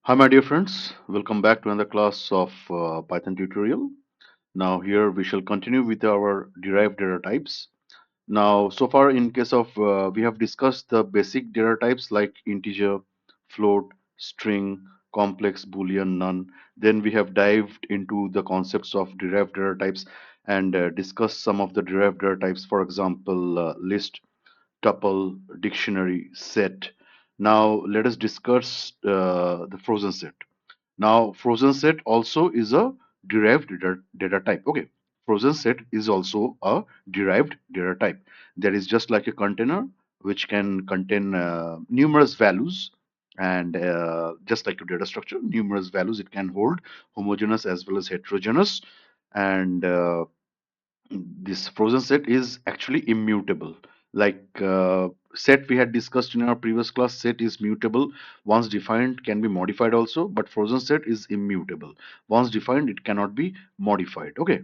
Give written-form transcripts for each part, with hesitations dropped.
Hi my dear friends, welcome back to another class of Python tutorial. Now here we shall continue with our derived data types. Now so far in case of we have discussed the basic data types like integer, float, string, complex, boolean, none. Then we have dived into the concepts of derived data types and discussed some of the derived data types, for example list, tuple, dictionary, set. Now let us discuss the frozen set. Now, frozen set also is a derived data type. Okay, frozen set is also a derived data type. That is just like a container which can contain numerous values, and just like a data structure, numerous values it can hold, homogeneous as well as heterogeneous. And this frozen set is actually immutable. Like set we had discussed in our previous class, set is mutable. Once defined, can be modified also, but frozen set is immutable. Once defined, it cannot be modified. Okay,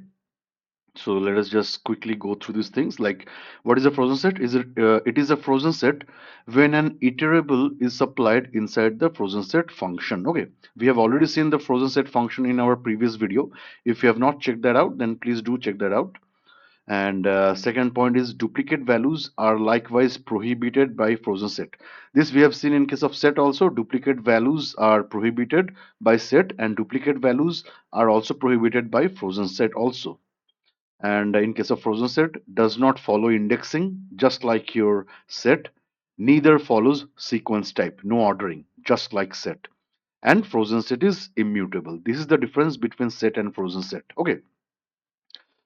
so let us just quickly go through these things. Like, what is a frozen set? It is a frozen set when an iterable is supplied inside the frozen set function. Okay, we have already seen the frozen set function in our previous video. If you have not checked that out, then please do check that out. And second point is duplicate values are likewise prohibited by frozen set. This we have seen in case of set also. Duplicate values are prohibited by set, and duplicate values are also prohibited by frozen set also. And in case of frozen set, does not follow indexing, just like your set. Neither follows sequence type, no ordering, just like set. And frozen set is immutable. This is the difference between set and frozen set. Okay,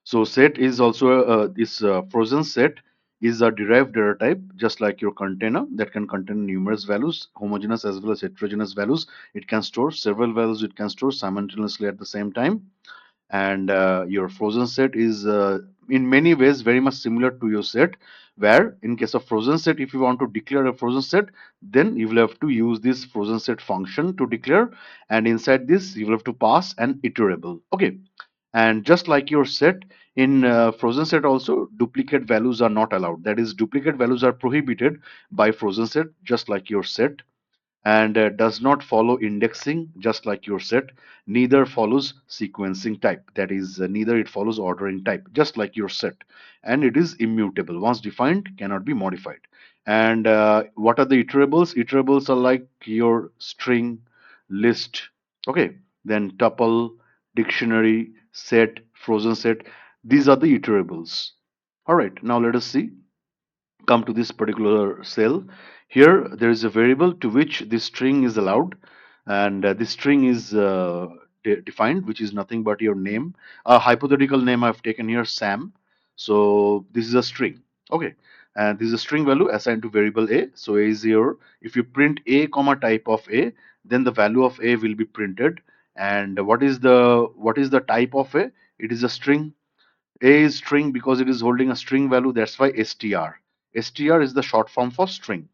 so set is also this frozen set is a derived data type, just like your container that can contain numerous values, homogeneous as well as heterogeneous values. It can store several values. It can store simultaneously at the same time. And your frozen set is in many ways very much similar to your set. Where in case of frozen set, if you want to declare a frozen set, then you will have to use this frozen set function to declare, and inside this you will have to pass an iterable. Okay, and just like your set, in frozen set also duplicate values are not allowed. That is, duplicate values are prohibited by frozen set, just like your set. And does not follow indexing, just like your set. Neither follows sequencing type. That is, neither it follows ordering type, just like your set. And it is immutable. Once defined, cannot be modified. And what are the iterables? Iterables are like your string, list. Okay, then tuple, dictionary, set, frozen set. These are the iterables. All right, now let us see. Come to this particular cell. Here there is a variable to which this string is allowed, and this string is defined, which is nothing but your name. A hypothetical name I've taken here, Sam. So this is a string. Okay, and this is a string value assigned to variable a. So a is your, if you print a comma type of a, then the value of a will be printed. And what is the type of a? It is a string. A is string because it is holding a string value. That's why str. Str is the short form for string.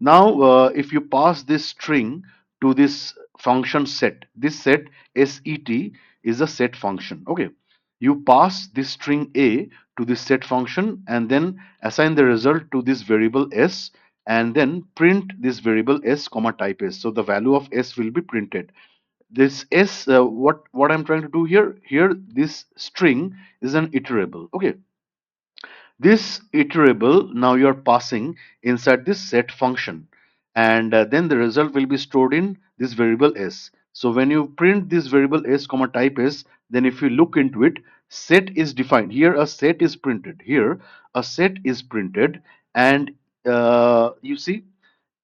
Now, if you pass this string to this function set, this set set is a set function. Okay, you pass this string a to this set function and then assign the result to this variable s, and then print this variable s comma type s. So the value of s will be printed. This s, what I'm trying to do here, this string is an iterable. Okay, this iterable now you are passing inside this set function, and then the result will be stored in this variable s. So when you print this variable s comma type s, then if you look into it, set is defined here. A set is printed here. A set is printed, and you see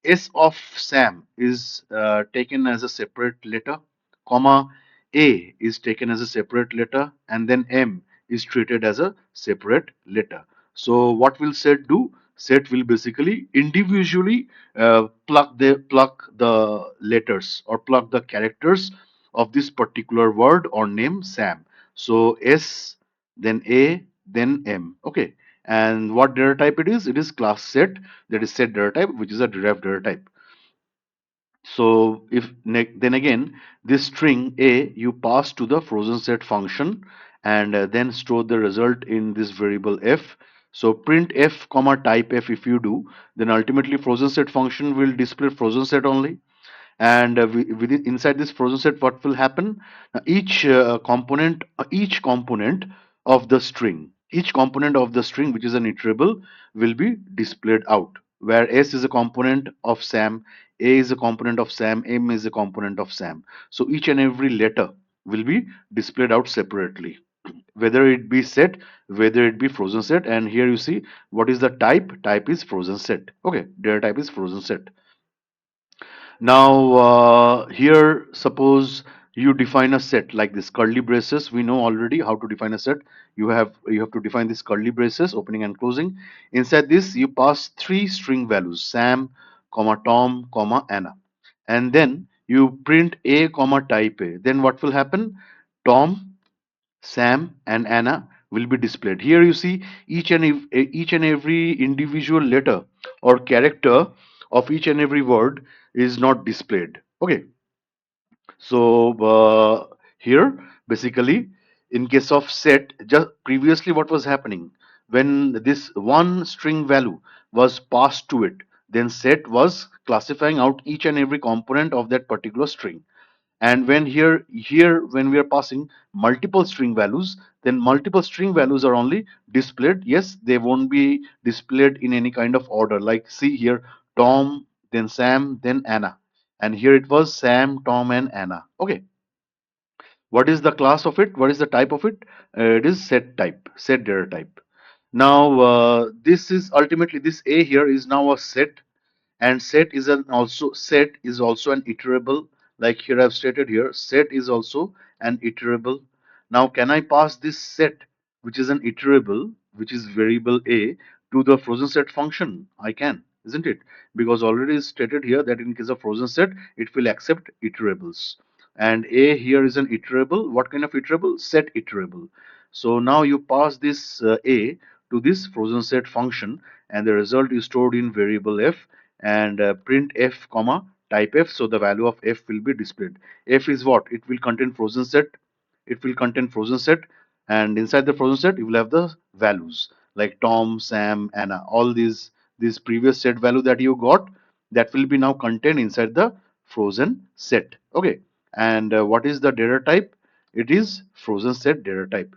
S of Sam is taken as a separate letter, comma A is taken as a separate letter, and then M is treated as a separate letter. So what will set do? Set will basically individually pluck the letters or pluck the characters of this particular word or name Sam. So S, then A, then M. Okay, and what data type it is? It is class set, that is set data type, which is a derived data type. So if then again this string a you pass to the frozen set function, and then store the result in this variable f. So print f comma type f, if you do, then ultimately frozen set function will display frozen set only. and within inside this frozen set, what will happen? Each component of the string, which is an iterable, will be displayed out. Where S is a component of Sam, A is a component of Sam, M is a component of Sam. So each and every letter will be displayed out separately, whether it be set, whether it be frozen set. And here you see what is the type. Type is frozen set. Okay, data type is frozen set. Now, here, suppose you define a set like this curly braces. We know already how to define a set. You have to define this curly braces, opening and closing. Inside this, you pass three string values: Sam, comma Tom, comma Anna, and then you print a comma type A. Then what will happen? Tom, Sam, and Anna will be displayed. Here you see each and every individual letter or character of each and every word is not displayed. Okay, so here basically, in case of set, just previously what was happening, when this one string value was passed to it, then set was classifying out each and every component of that particular string. And when here when we are passing multiple string values, then multiple string values are only displayed. Yes, they won't be displayed in any kind of order. Like, see here, Tom, then Sam, then Anna, and here it was Sam, Tom, and Anna. Okay, what is the class of it? What is the type of it? It is set type, set data type. Now, this is ultimately, this A here is now a set, and set is also an iterable. Like here I've stated here, set is also an iterable. Now, can I pass this set, which is an iterable, which is variable A, to the frozen set function? I can, isn't it? Because already it's stated here that in case of frozen set, it will accept iterables, and A here is an iterable. What kind of iterable? Set iterable. So now you pass this A to this frozen set function, and the result is stored in variable F, and print F comma type F. So the value of F will be displayed. F is what? It will contain frozen set. It will contain frozen set, and inside the frozen set you will have the values like Tom, Sam, Anna. All these previous set value that you got, that will be now contained inside the frozen set. Okay, and what is the data type? It is frozen set data type,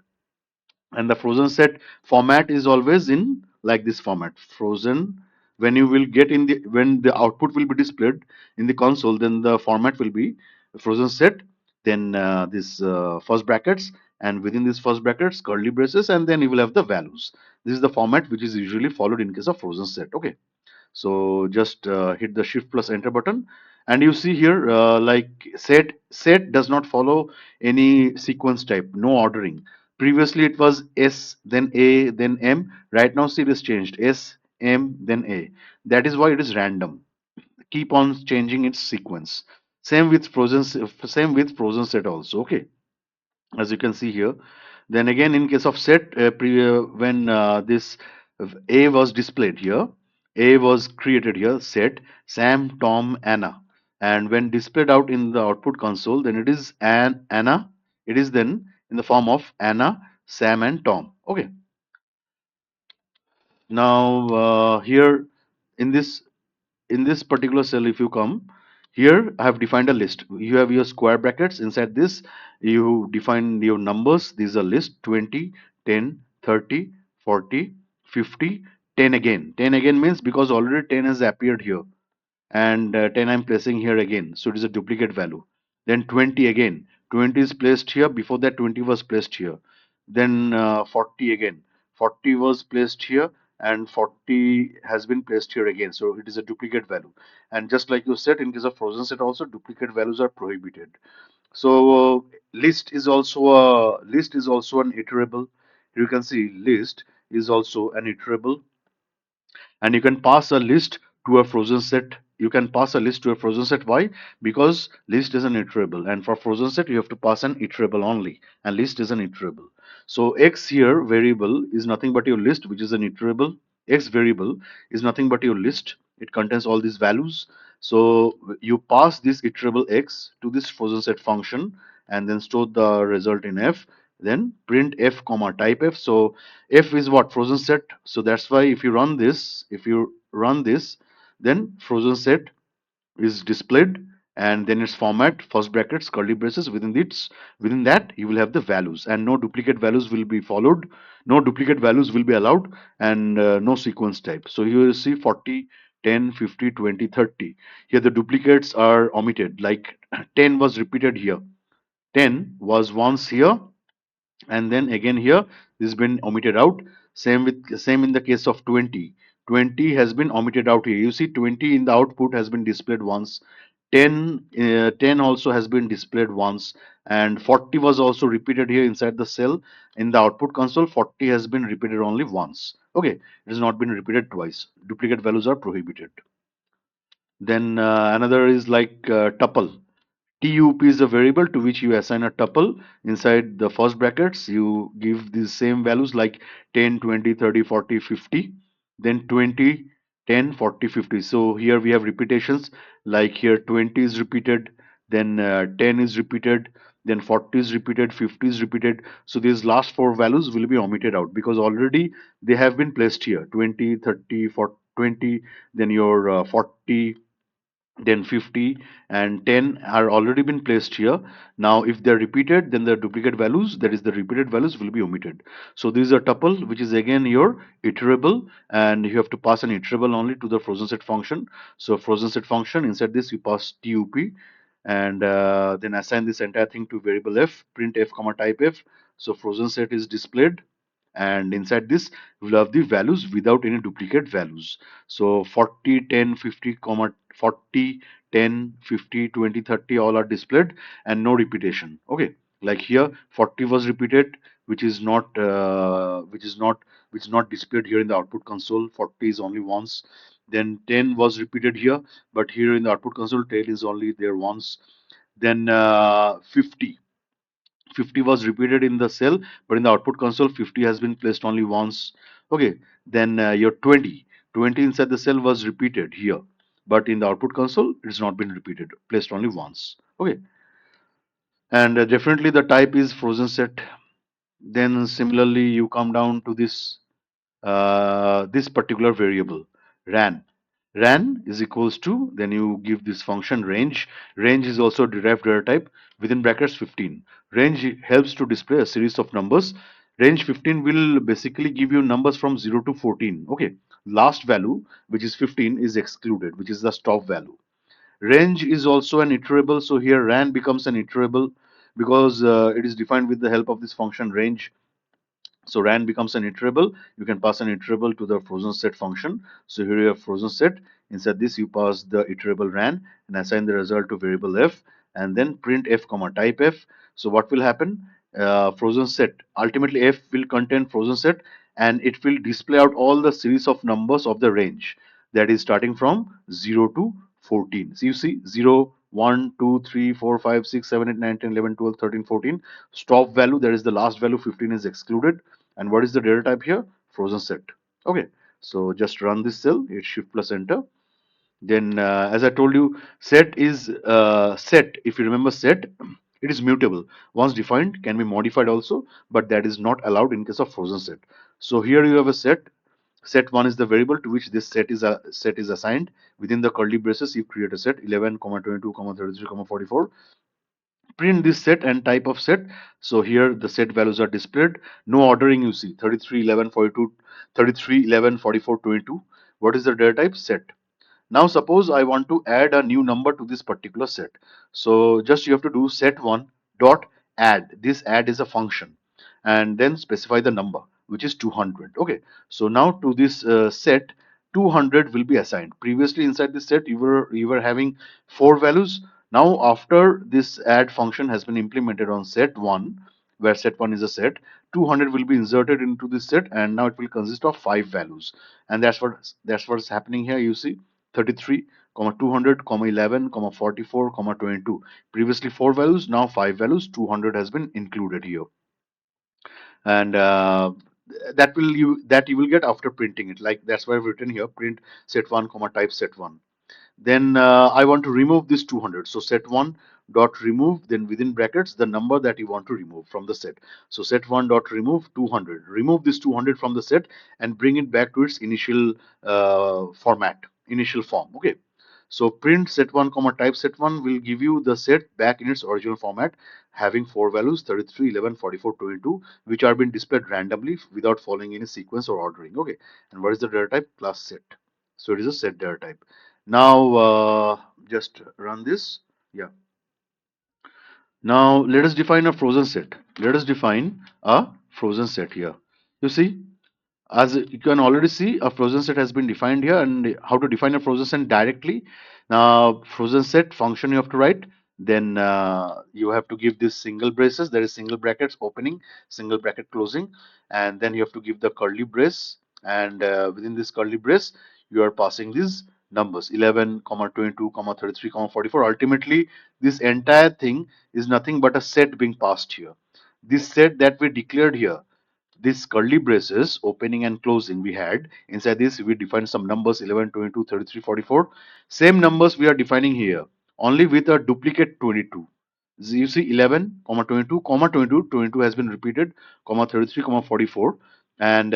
and the frozen set format is always in like this format frozen. When you will get in the when the output will be displayed in the console, then the format will be frozen set, then this first brackets, and within this first brackets curly braces, and then you will have the values. This is the format which is usually followed in case of frozen set. Okay, so just hit the shift plus enter button, and you see here like set does not follow any sequence type, no ordering. Previously it was S, then A, then M. Right now see it is changed, S, M, then A. That is why it is random, keep on changing its sequence. Same with frozen set also. Okay, as you can see here. Then again, in case of set, when this A was displayed here, A was created here, set Sam, Tom, Anna, and when displayed out in the output console, then it is Anna. It is then in the form of Anna, Sam, and Tom. Okay. Now here in this particular cell, if you come here, I have defined a list. You have your square brackets. Inside this, you define your numbers. These are list: 20, 10, 30, 40, 50, 10 again. 10 again means because already 10 has appeared here, and 10 I'm placing here again, so it is a duplicate value. Then 20 again, 20 is placed here, before that 20 was placed here. Then 40 again, 40 was placed here, and 40 has been placed here again, so it is a duplicate value. And just like you said, in case of frozen set also, duplicate values are prohibited. So list is also an iterable. You can see list is also an iterable, and you can pass a list to a frozen set. You can pass a list to a frozen set. Why? Because list is an iterable, and for frozen set you have to pass an iterable only, and list is an iterable. So x here variable is nothing but your list, which is an iterable. X variable is nothing but your list. It contains all these values. So you pass this iterable x to this frozen set function, and then store the result in f. Then print f comma type f. So f is what? Frozen set. So that's why if you run this, then frozen set is displayed, and then its format, first brackets, curly braces. Within that you will have the values, and no duplicate values will be followed, no duplicate values will be allowed, and no sequence type. So here you see 40, 10, 50, 20, 30. Here the duplicates are omitted, like 10 was repeated here, 10 was once here, and then again here this has been omitted out. Same in the case of 20. 20 has been omitted out here. You see 20 in the output has been displayed once. 10 also has been displayed once, and 40 was also repeated here inside the cell. In the output console, 40 has been repeated only once. Okay, it has not been repeated twice. Duplicate values are prohibited. Then another is like tuple. TUP is a variable to which you assign a tuple. Inside the first brackets, you give these same values like 10, 20, 30, 40, 50. Then 20, 10, 40, 50. So here we have repetitions, like here 20 is repeated, then 10 is repeated, then 40 is repeated, 50 is repeated. So these last four values will be omitted out because already they have been placed here: 20, 30, 40, 20, then your 40, then 50 and 10 are already been placed here. Now if they're repeated, then the duplicate values, that is the repeated values, will be omitted. So this is a tuple, which is again your iterable, and you have to pass an iterable only to the frozen set function. So frozen set function, inside this you pass tup, and then assign this entire thing to variable f, print f comma type f. So frozen set is displayed, and inside this we'll have the values without any duplicate values. So 40, 10, 50 comma 40, 10, 50, 20, 30 all are displayed, and no repetition. Okay, like here 40 was repeated, which is not which is not displayed here in the output console. 40 is only once. Then 10 was repeated here, but here in the output console 10 is only there once. Then 50 was repeated in the cell, but in the output console 50 has been placed only once. Okay, then your 20 inside the cell was repeated here, but in the output console it has not been repeated, placed only once. Okay, and definitely the type is frozen set. Then similarly you come down to this particular variable, ran. Ran is equals to, then you give this function range. Range is also derived data type, within brackets 15. Range helps to display a series of numbers. Range 15 will basically give you numbers from 0 to 14. Okay, last value, which is 15, is excluded, which is the stop value. Range is also an iterable, so here ran becomes an iterable because it is defined with the help of this function range. So ran becomes an iterable. You can pass an iterable to the frozen set function. So here you have frozen set. Inside this, you pass the iterable ran and assign the result to variable f, and then print f comma type f. So what will happen? Frozen set, ultimately f will contain frozen set, and it will display out all the series of numbers of the range, that is starting from 0 to 14. So you see 0, 1, 2, 3, 4, 5, 6, 7, 8, 9, 10, 11, 12, 13, 14. Stop value, that is the last value, 15, is excluded. And what is the data type here? Frozen set. Okay, so just run this cell, hit shift plus enter. Then as I told you, set is set, if you remember set, it is mutable. Once defined, can be modified also, but that is not allowed in case of frozen set. So here you have a set. Set 1 is the variable to which this set is assigned. Within the curly braces you create a set 11, 22, 33, 44. Print this set and type of set. So here the set values are displayed. No ordering, you see 33, 11, 42, 33, 11, 44, 22. What is the data type? Set. Now suppose I want to add a new number to this particular set. So just you have to do set1 dot add. This add is a function, and then specify the number, which is 200. Okay, so now to this set, 200 will be assigned. Previously inside this set you were having four values. Now after this add function has been implemented on set1, where set1 is a set, 200 will be inserted into this set, and now it will consist of five values. And that's what's happening here. You see 33, 200, 11, 44, 22. Previously four values, now five values. 200 has been included here, and that you will get after printing it. Like that's why I've written here print set1, type set1. Then I want to remove this 200. So set1 dot remove, then within brackets the number that you want to remove from the set. So set1 dot remove 200. Remove this 200 from the set and bring it back to its initial format, initial form. Okay. So print set1 comma type set1 will give you the set back in its original format, having four values 33, 11, 44, 22, which are being displayed randomly without following any sequence or ordering. Okay, and what is the data type? Class set. So it is a set data type. Now just run this. Yeah. Now let us define a frozen set. Let us define a frozen set here. You see, as you can already see, a frozen set has been defined here, and how to define a frozen set directly. Now frozen set function you have to write, then you have to give this single braces, there is single brackets opening, single bracket closing, and then you have to give the curly brace, and within this curly brace you are passing these numbers 11 comma 22 comma 33 comma 44. Ultimately this entire thing is nothing but a set being passed here. This set that we declared here, this curly braces opening and closing, we had inside this we defined some numbers 11, 22, 33, 44. Same numbers we are defining here, only with a duplicate 22. So you see 11 comma 22 comma 22, 22 has been repeated, comma 33 comma 44, and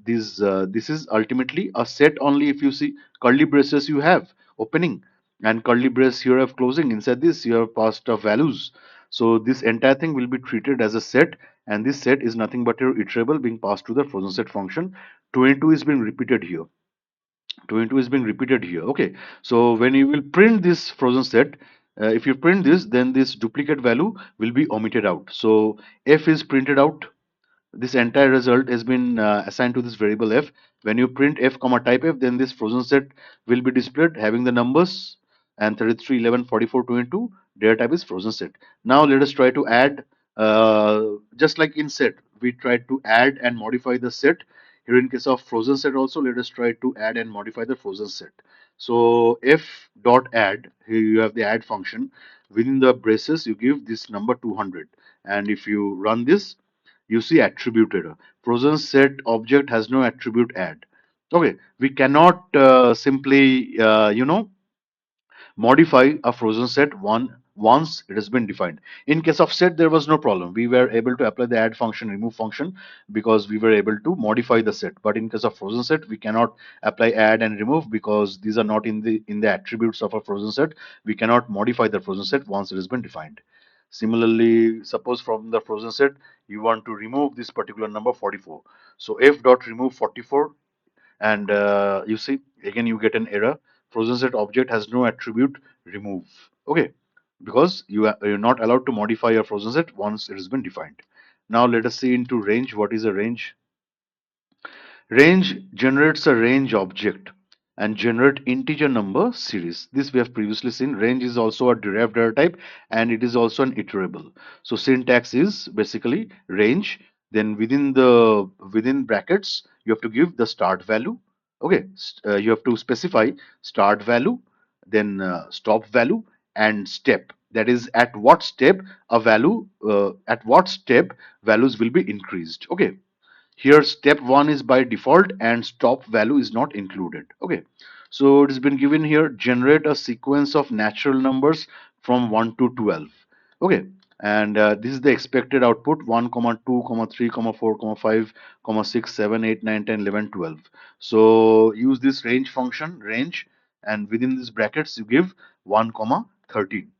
this is ultimately a set only. If you see curly braces you have opening and curly brace here have closing, inside this you have passed of values. So this entire thing will be treated as a set, and this set is nothing but your iterable being passed to the frozen set function. 22 is being repeated here. 22 is being repeated here. Okay, so when you will print this frozen set, if you print this, then this duplicate value will be omitted out. So f is printed out, this entire result has been assigned to this variable f. When you print f comma type f, then this frozen set will be displayed having the numbers and 33, 11, 44, 22. Data type is frozen set. Now let us try to add, just like in set we tried to add and modify the set. Here in case of frozen set also, let us try to add and modify the frozen set. So f dot add, here you have the add function. Within the braces you give this number 200, and if you run this, you see attributed. Frozen set object has no attribute add. Okay, we cannot simply modify a frozen set once it has been defined. In case of set there was no problem, we were able to apply the add function, remove function, because we were able to modify the set. But in case of frozen set we cannot apply add and remove, because these are not in the attributes of a frozen set. We cannot modify the frozen set once it has been defined. Similarly, suppose from the frozen set you want to remove this particular number 44, so f dot remove 44, and you see again you get an error. Frozen set object has no attribute remove. Okay, because you're not allowed to modify a frozen set once it has been defined. Now let us see into range. What is a range? Range generates a range object and generate integer number series. This we have previously seen. Range is also a derived data type, and it is also an iterable. So syntax is basically range. Then within brackets you have to give the start value. Okay, you have to specify start value, then stop value, and step. That is at what step at what step values will be increased. Okay, here step 1 is by default and stop value is not included. Okay, so it has been given here, generate a sequence of natural numbers from 1 to 12. Okay, and this is the expected output: 1 comma 2 comma 3 comma 4 comma 5 comma 6 7 8 9 10 11 12. So use this range function, range, and within these brackets you give 1 comma 13.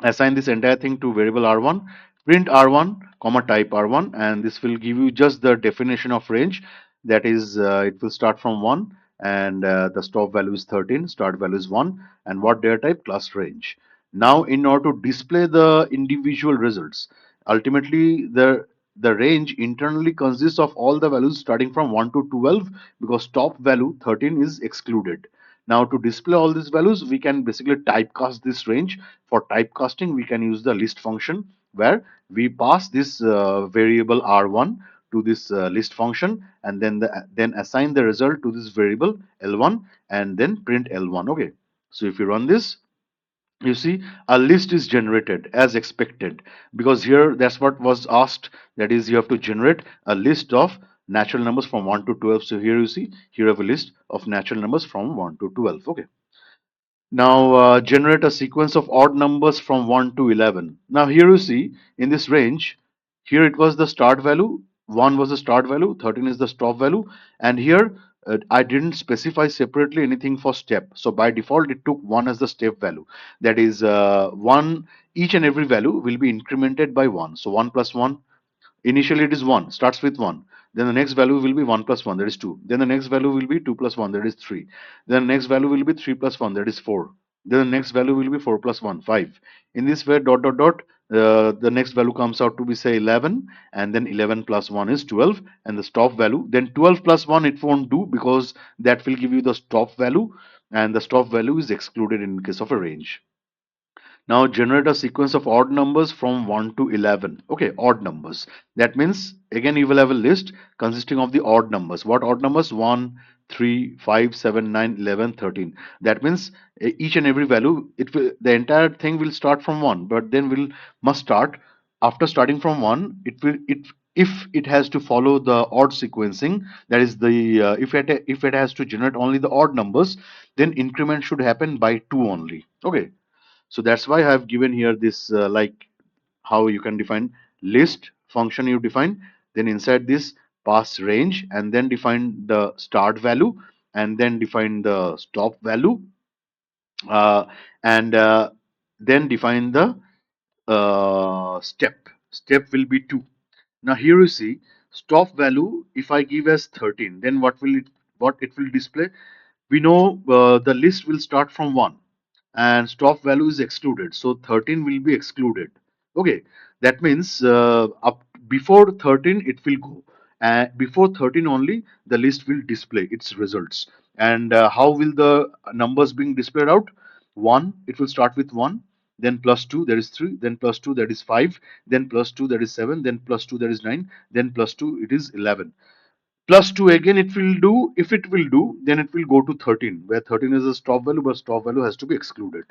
Assign this entire thing to variable r1, print r1 comma type r1, and this will give you just the definition of range. That is, it will start from 1, and the stop value is 13, start value is 1, and what data type? Class range. Now in order to display the individual results, ultimately the range internally consists of all the values starting from 1 to 12, because top value 13 is excluded. Now to display all these values, we can basically typecast this range. For typecasting, we can use the list function, where we pass this variable r1 to this list function, and then assign the result to this variable l1, and then print l1. Okay, so if you run this, you see a list is generated as expected, because here that's what was asked. That is, you have to generate a list of natural numbers from 1 to 12. So here you see, here I have a list of natural numbers from 1 to 12. Okay, now generate a sequence of odd numbers from 1 to 11. Now here you see in this range, here it was the start value, 1 was the start value, 13 is the stop value, and here I didn't specify separately anything for step. So by default, it took 1 as the step value. That is 1, each and every value will be incremented by 1. So 1 plus 1, initially it is 1, starts with 1. Then the next value will be 1 plus 1, that is 2. Then the next value will be 2 plus 1, that is 3. Then the next value will be 3 plus 1, that is 4. Then the next value will be 4 plus 1, 5. In this way, dot dot dot, the next value comes out to be say 11, and then 11 plus 1 is 12, and the stop value. Then 12 plus 1 it won't do because that will give you the stop value, and the stop value is excluded in case of a range. Now generate a sequence of odd numbers from 1 to 11. Okay, odd numbers. That means again you will have a list consisting of the odd numbers. What odd numbers? 1, 3, 5, 7, 9, 11, 13. That means each and every value, it will, the entire thing will start from 1, but then will must start after starting from 1, it will it if it has to follow the odd sequencing, that is the if it has to generate only the odd numbers, then increment should happen by 2 only. Okay, so that's why I have given here this like how you can define list function you define, then inside this pass range and then define the start value and then define the stop value, uh, and then define the step will be 2. Now here you see stop value, if I give as 13, then what it will display? We know the list will start from 1 and stop value is excluded, so 13 will be excluded. Okay, that means up before 13 it will go, and before 13 only the list will display its results. And how will the numbers being displayed out? 1, it will start with 1, then plus 2, that is 3, then plus 2, that is 5, then plus 2, that is 7, then plus 2, that is 9, then plus 2, it is 11. Plus 2 again it will do. If it will do, then it will go to 13, where 13 is a stop value, but stop value has to be excluded.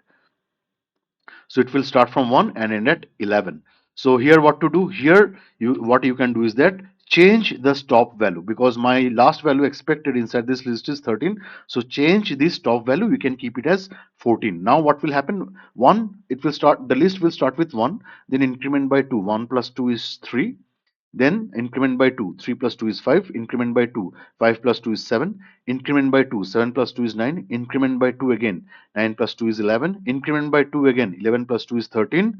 So it will start from 1 and end at 11. So here what to do? Here what you can do is that change the stop value, because my last value expected inside this list is 13. So change this stop value, you can keep it as 14. Now what will happen? 1, it will start, the list will start with 1, then increment by 2. 1 plus 2 is 3, then increment by 2, 3 plus 2 is 5, increment by 2, 5 plus 2 is 7, increment by 2, 7 plus 2 is 9, increment by 2 again, 9 plus 2 is 11, increment by 2 again, 11 plus 2 is 13,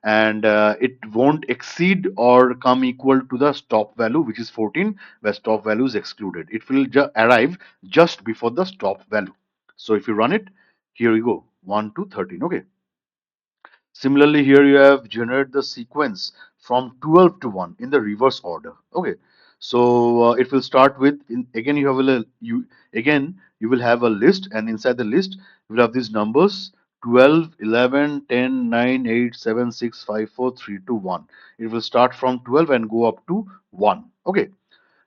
and it won't exceed or come equal to the stop value, which is 14, where stop value is excluded. It will arrive just before the stop value. So if you run it, here you go, 1 to 13. Okay. Similarly, here you have generate the sequence from 12 to 1 in the reverse order. Okay, so it will start with again you will have a list, and inside the list you will have these numbers 12, 11, 10, 9, 8, 7, 6, 5, 4, 3, 2, 1. It will start from 12 and go up to 1. Okay,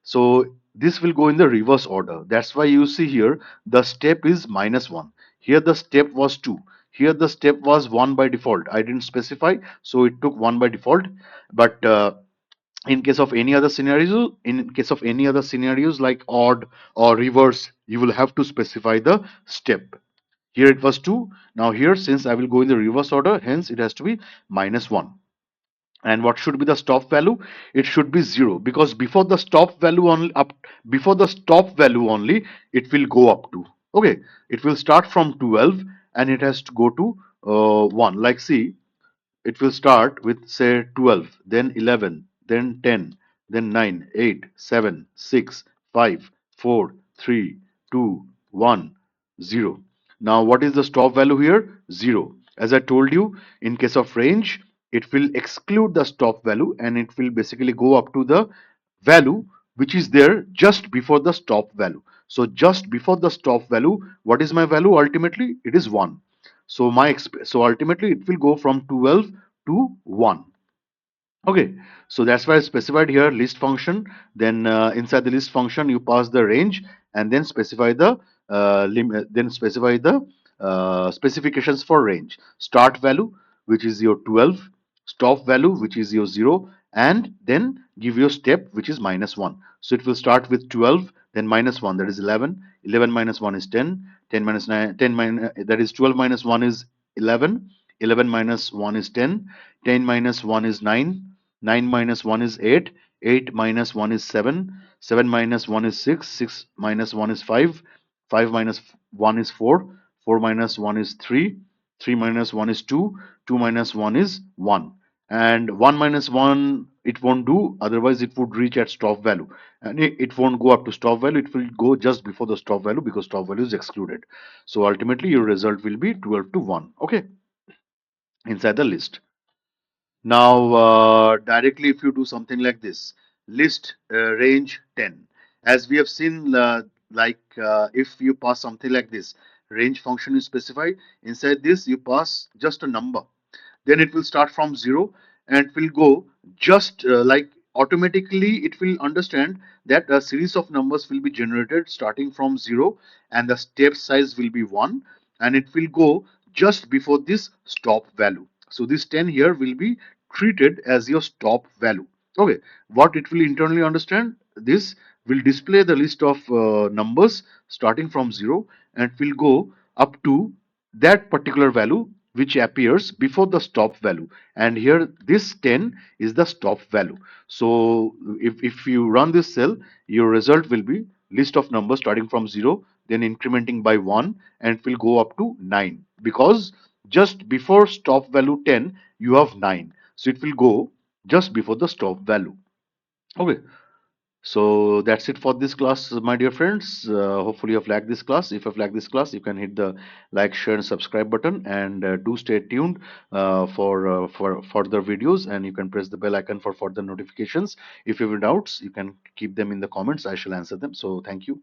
so this will go in the reverse order. That's why you see here the step is -1. Here the step was 2. Here the step was 1 by default. I didn't specify, so it took 1 by default. But in case of any other scenarios, like odd or reverse, you will have to specify the step. Here it was 2. Now here, since I will go in the reverse order, hence it has to be -1. And what should be the stop value? It should be 0, because before the stop value only it will go up to. Okay, it will start from 12 and it has to go to 1. Like see, it will start with say 12, then 11, then 10, then 9, 8, 7, 6, 5, 4, 3, 2, 1, 0. Now what is the stop value here? 0. As I told you, in case of range, it will exclude the stop value and it will basically go up to the value which is there just before the stop value. So just before the stop value, what is my value? Ultimately it is 1. So so ultimately it will go from 12 to 1. Okay, so that's why I specified here list function. Then inside the list function, you pass the range and then specify the specifications for range. Start value, which is your 12, stop value, which is your 0, and then give your step, which is -1. So it will start with 12, then -1, that is 11. 11 minus 1 is 10. 10 minus 9, 10 minus, that is 12 minus 1 is 11. 11 minus 1 is 10. 10 minus 1 is 9. 9 minus 1 is 8. 8 minus 1 is 7, 7 minus 1 is 6, 6 minus 1 is 5, 5 minus 1 is 4, 4 minus 1 is 3, 3 minus 1 is 2, 2 minus 1 is 1. And 1 minus 1 it won't do, otherwise it would reach at stop value. And it won't go up to stop value, it will go just before the stop value because stop value is excluded. So ultimately your result will be 12 to 1. Okay, inside the list. Now, directly if you do something like this, list range 10. As we have seen, if you pass something like this, range function is specified. Inside this, you pass just a number. Then it will start from 0 and it will go just like automatically it will understand that a series of numbers will be generated starting from 0 and the step size will be 1 and it will go just before this stop value. So this 10 here will be treated as your stop value. Okay, what it will internally understand, this will display the list of numbers starting from 0 and will go up to that particular value which appears before the stop value, and here this 10 is the stop value. So if you run this cell, your result will be list of numbers starting from 0 then incrementing by 1 and it will go up to 9 because just before stop value 10 you have 9, so it will go just before the stop value. Okay, so that's it for this class, my dear friends. Hopefully you have liked this class. If you have liked this class, you can hit the like, share, and subscribe button, and do stay tuned for further videos. And you can press the bell icon for further notifications. If you have doubts, you can keep them in the comments. I shall answer them. So thank you.